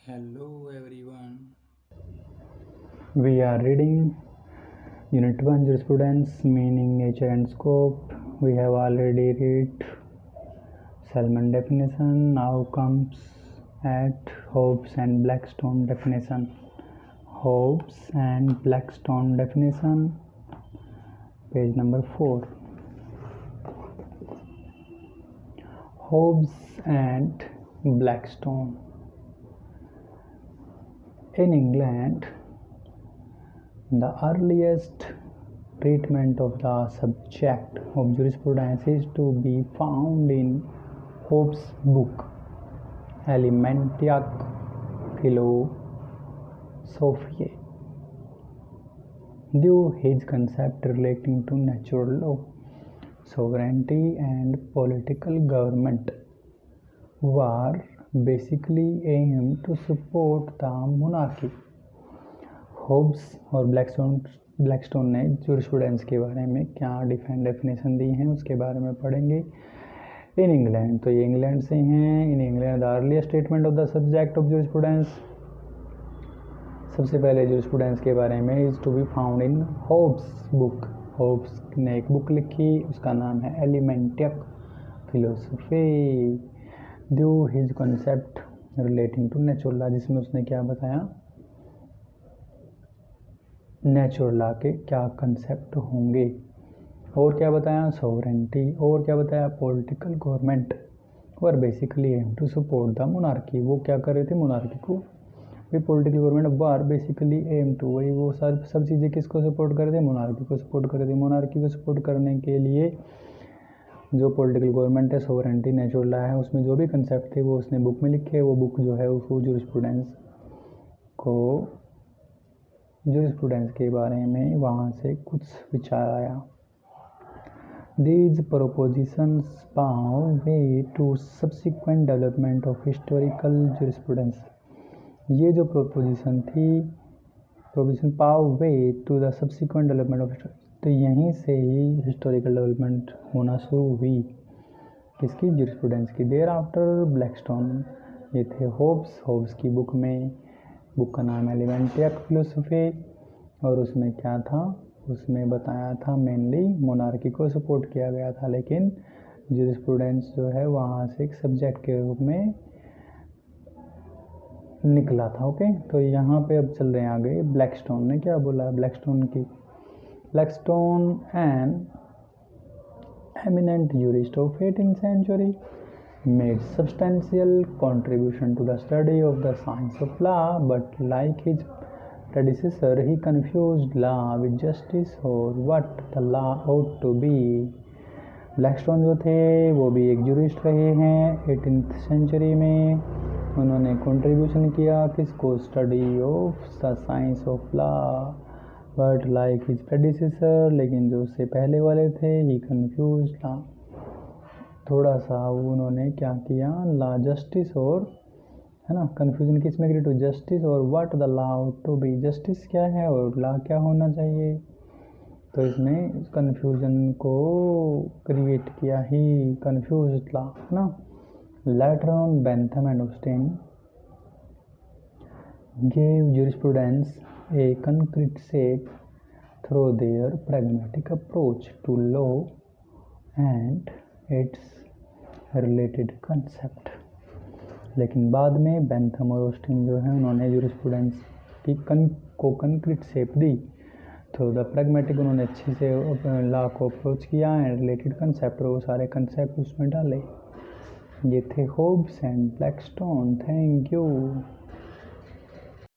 Hello everyone. We are reading Unit 1 Jurisprudence, Meaning, Nature and Scope. We have already read Salmon definition. Now comes at Hobbes and Blackstone definition. Hobbes and Blackstone definition, page number 4. Hobbes and Blackstone. In England, the earliest treatment of the subject of jurisprudence is to be found in Hobbes' book Elementae Philosophiae. Though his concept relating to natural law, sovereignty and political government were basically aimed to support the monarchy. Hobbes और Blackstone ने jurisprudence के बारे में क्या definition दी हैं उसके बारे में पढ़ेंगे। इन इंग्लैंड, तो ये इंग्लैंड से हैं। In England the earliest statement of the subject of jurisprudence, सबसे पहले जूरिस्प्रूडेंस के बारे में is to be found in Hobbes book. Hobbes ने एक बुक लिखी, उसका नाम है elementic philosophy, due his concept relating to natural law, जिसमें उसने क्या बताया, नेचुरल लॉ के क्या कंसेप्ट होंगे, और क्या बताया, सोवरेंटी, और क्या बताया, पॉलिटिकल गवर्नमेंट और basically aim to support the monarchy. वो क्या कर रहे थे, मोनार्की को, वे political government war basically aim to, वही वो सब चीज़ें किसको सपोर्ट कर रहे थे, मोनार्की को सपोर्ट कर रहे थे। मोनार्की को सपोर्ट करने के लिए जो पॉलिटिकल गवर्नमेंट है, सोवरेंटी, नेचुरल लॉ है, उसमें जो भी कंसेप्ट थे वो उसने बुक में लिखे। वो बुक जो है उसको जूरिस्प्रूडेंस के बारे में वहाँ से कुछ विचार आया। These propositions pave way to subsequent development of historical jurisprudence. ये जो प्रोपोजिशन थी, proposition paved way to the subsequent development of, तो यहीं से ही हिस्टोरिकल डेवलपमेंट होना शुरू हुई, किसकी, जूरिस्प्रूडेंस की। देयर आफ्टर ब्लैकस्टोन, ये थे होब्स की बुक में, बुक का नाम है एलिमेंटिक फिलोसफी, और उसमें क्या था, उसमें बताया था मेनली मोनार्की को सपोर्ट किया गया था, लेकिन जूरिस्प्रूडेंस जो है वहाँ से एक सब्जेक्ट के रूप में निकला था। ओके, तो यहाँ पे अब चल रहे हैं आगे। ब्लैकस्टोन ने क्या बोला, Blackstone an eminent jurist of 18th century made substantial contribution to the study of the science of law, but like his predecessor, he confused law with justice or what the law ought to be. Blackstone जो थे वो भी एक jurist रहे हैं 18th century में। उन्होंने contribution किया किसको, study of the science of law, but like his predecessor, लेकिन जो उससे पहले वाले थे, ही कन्फ्यूज था, थोड़ा सा उन्होंने क्या किया, लॉ, जस्टिस, और है ना, कन्फ्यूजन किस में क्रिएट हो, जस्टिस और what the law to be, justice क्या है और लॉ क्या होना चाहिए, तो इसमें कन्फ्यूजन को क्रिएट किया, ही कन्फ्यूज लॉ, है ना। Later on Bentham and Austin gave jurisprudence a concrete shape through their pragmatic approach to law and its related concept. लेकिन बाद में बेंथम और ऑस्टिन जो है उन्होंने जूरिस्प्रूडेंस की को concrete shape the, through the pragmatic, उन्होंने अच्छे से लॉ को अप्रोच किया एंड रिलेटेड कंसेप्ट, वो सारे कंसेप्ट उसमें डाले। ये थे Hobbes and Blackstone. Thank you.